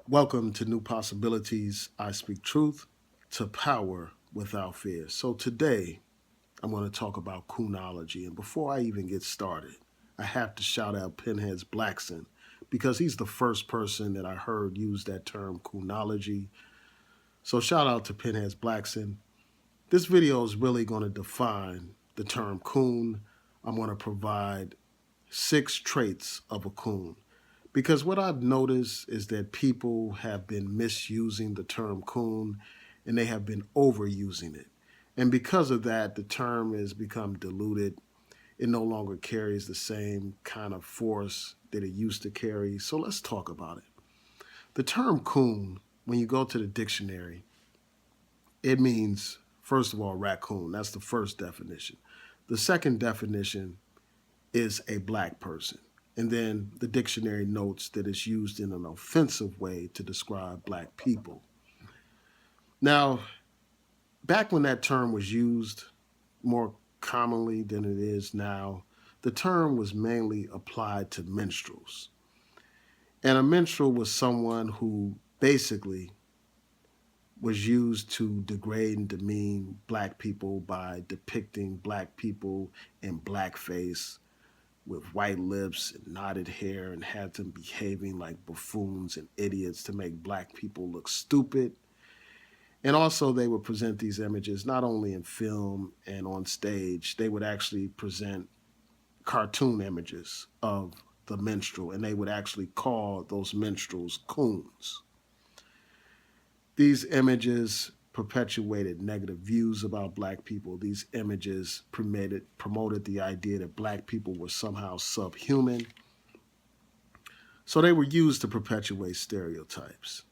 Welcome to New Possibilities. I speak truth to power without fear. So today I'm going to talk about Coonology. And before I even get started, I have to shout out Pinhead's Blackson because he's the first person that I heard use that term Coonology. So shout out to Pinhead's Blackson. This video is really going to define the term coon. I'm going to provide 6 traits of a coon. Because what I've noticed is that people have been misusing the term coon and they have been overusing it. And because of that, the term has become diluted. It no longer carries the same kind of force that it used to carry. So let's talk about it. The term coon, when you go to the dictionary, it means, first of all, raccoon. That's the first definition. The second definition is a black person. And then the dictionary notes that it's used in an offensive way to describe black people. Now, back when that term was used more commonly than it is now, the term was mainly applied to minstrels. And a minstrel was someone who basically was used to degrade and demean black people by depicting black people in blackface with white lips and knotted hair and had them behaving like buffoons and idiots to make black people look stupid. And also, they would present these images not only in film and on stage, they would actually present cartoon images of the minstrel, and they would actually call those minstrels coons. These images perpetuated negative views about black people. These images promoted the idea that black people were somehow subhuman. So they were used to perpetuate stereotypes.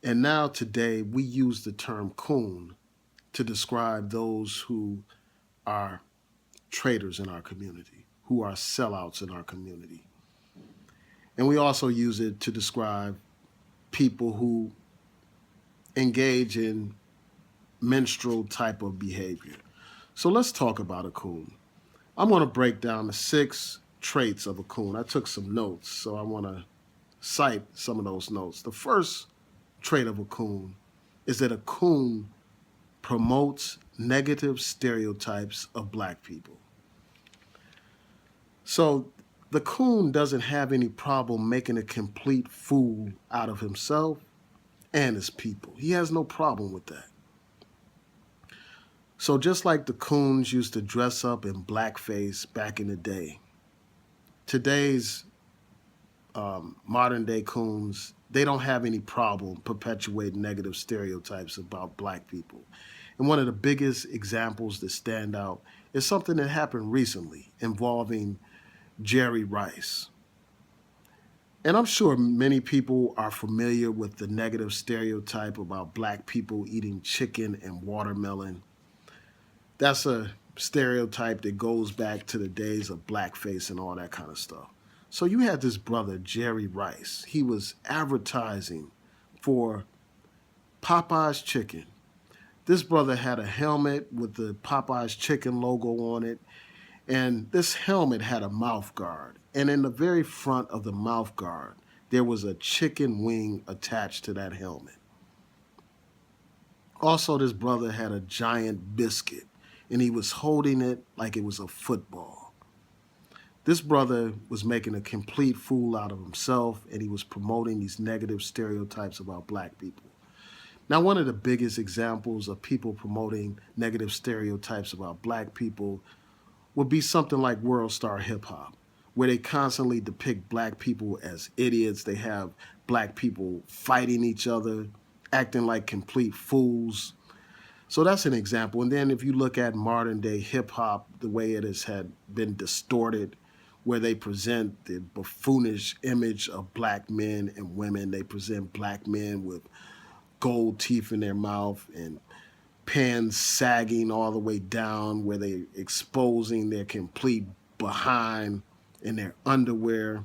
And now today we use the term coon to describe those who are traitors in our community, who are sellouts in our community. And we also use it to describe people who engage in minstrel type of behavior. So let's talk about a coon. I'm going to break down the 6 traits of a coon. I took some notes, so I want to cite some of those notes. The first trait of a coon is that a coon promotes negative stereotypes of black people. So the coon doesn't have any problem making a complete fool out of himself and his people. He has no problem with that. So just like the coons used to dress up in blackface back in the day, today's modern day coons, they don't have any problem perpetuating negative stereotypes about black people. And one of the biggest examples that stand out is something that happened recently involving Jerry Rice. And I'm sure many people are familiar with the negative stereotype about black people eating chicken and watermelon. That's a stereotype that goes back to the days of blackface and all that kind of stuff. So you had this brother, Jerry Rice. He was advertising for Popeye's Chicken. This brother had a helmet with the Popeye's Chicken logo on it, and this helmet had a mouth guard. And in the very front of the mouth guard, there was a chicken wing attached to that helmet. Also, this brother had a giant biscuit, and he was holding it like it was a football. This brother was making a complete fool out of himself, and he was promoting these negative stereotypes about black people. Now, one of the biggest examples of people promoting negative stereotypes about black people would be something like World Star Hip Hop, where they constantly depict black people as idiots. They have black people fighting each other, acting like complete fools. So that's an example. And then if you look at modern day hip hop, the way it has had been distorted, where they present the buffoonish image of black men and women. They present black men with gold teeth in their mouth and pants sagging all the way down, where they exposing their complete behind in their underwear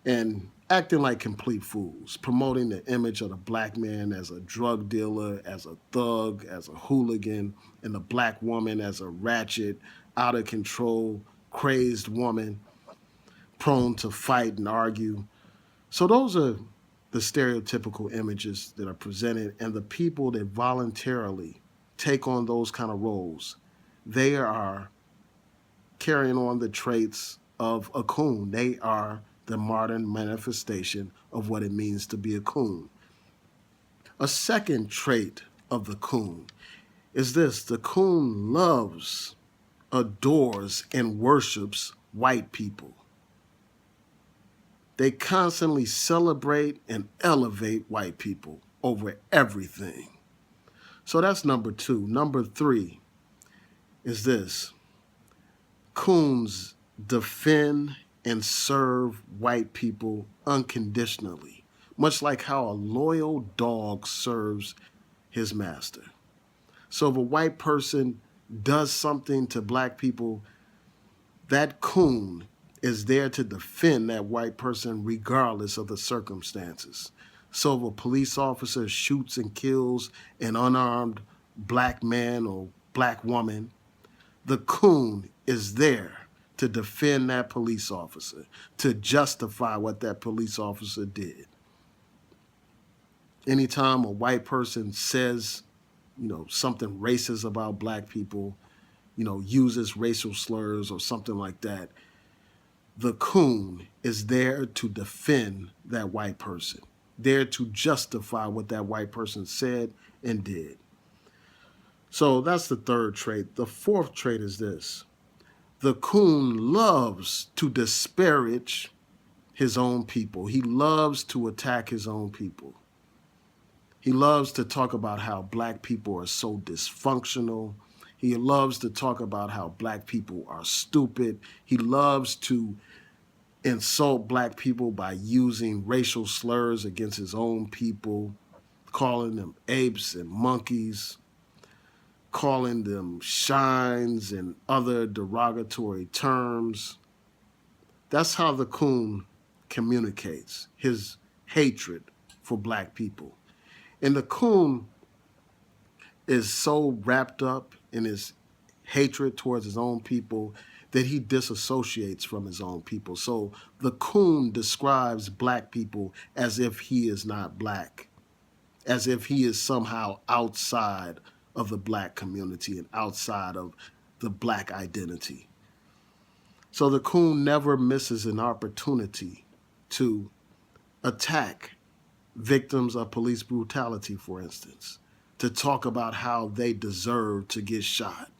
and acting like complete fools, promoting the image of the black man as a drug dealer, as a thug, as a hooligan, and the black woman as a ratchet, out of control, crazed woman, prone to fight and argue. So those are the stereotypical images that are presented and the people that voluntarily take on those kind of roles, they are carrying on the traits of a coon. They are the modern manifestation of what it means to be a coon. A second trait of the coon is this: the coon loves, adores, and worships white people. They constantly celebrate and elevate white people over everything. So that's number two. Number three is this: coons defend and serve white people unconditionally, much like how a loyal dog serves his master. So if a white person does something to black people, that coon is there to defend that white person regardless of the circumstances. So if a police officer shoots and kills an unarmed black man or black woman, the coon is there to defend that police officer, to justify what that police officer did. Anytime a white person says, something racist about black people, uses racial slurs or something like that, the coon is there to defend that white person, there to justify what that white person said and did. So that's the third trait. The fourth trait is this: the coon loves to disparage his own people. He loves to attack his own people. He loves to talk about how black people are so dysfunctional. He loves to talk about how black people are stupid. He loves to insult black people by using racial slurs against his own people, calling them apes and monkeys, calling them shines and other derogatory terms. That's how the coon communicates his hatred for black people. And the coon is so wrapped up in his hatred towards his own people that he disassociates from his own people. So the coon describes black people as if he is not black, as if he is somehow outside of the black community and outside of the black identity. So the coon never misses an opportunity to attack victims of police brutality, for instance, to talk about how they deserve to get shot.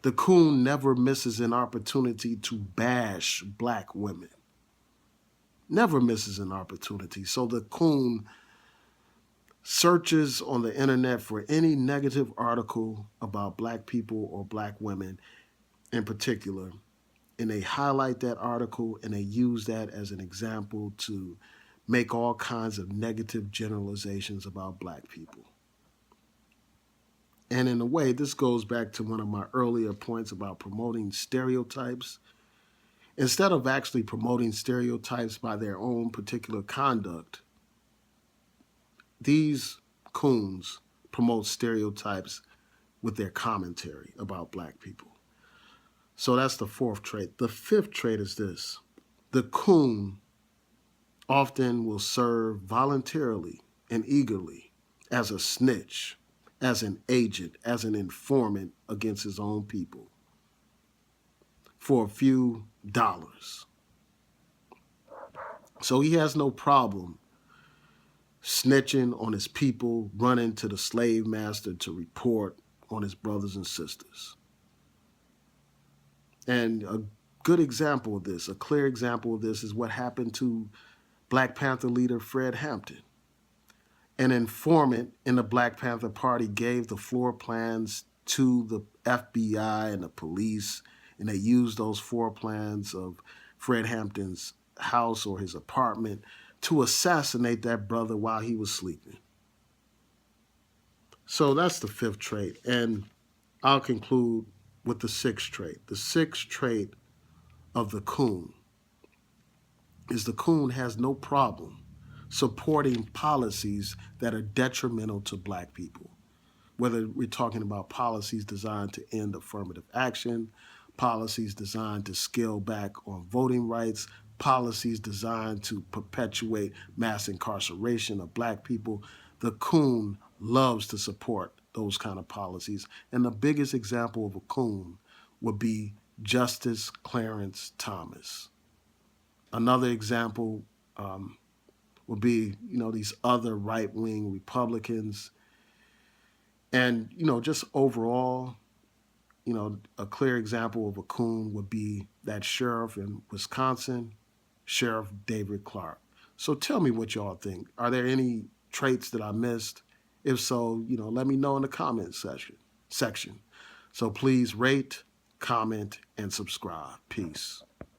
The coon never misses an opportunity to bash black women. Never misses an opportunity. So the coon searches on the internet for any negative article about black people or black women in particular, and they highlight that article and they use that as an example to make all kinds of negative generalizations about black people. And in a way, this goes back to one of my earlier points about promoting stereotypes. Instead of actually promoting stereotypes by their own particular conduct, these coons promote stereotypes with their commentary about black people. So that's the fourth trait. The fifth trait is this: the coon often will serve voluntarily and eagerly as a snitch, as an agent, as an informant against his own people for a few dollars. So he has no problem snitching on his people, running to the slave master to report on his brothers and sisters. And a good example of this, a clear example of this, is what happened to Black Panther leader Fred Hampton. An informant in the Black Panther Party gave the floor plans to the FBI and the police, and they used those floor plans of Fred Hampton's house or his apartment to assassinate that brother while he was sleeping. So that's the fifth trait. And I'll conclude with the sixth trait. The sixth trait of the coon is the coon has no problem supporting policies that are detrimental to black people. Whether we're talking about policies designed to end affirmative action, policies designed to scale back on voting rights, policies designed to perpetuate mass incarceration of black people, the coon loves to support those kind of policies. And the biggest example of a coon would be Justice Clarence Thomas. Another example would be, these other right-wing Republicans. And, just overall, a clear example of a coon would be that sheriff in Wisconsin, Sheriff David Clark. So tell me what y'all think. Are there any traits that I missed? If so, let me know in the comment section. So please rate, comment, and subscribe. Peace.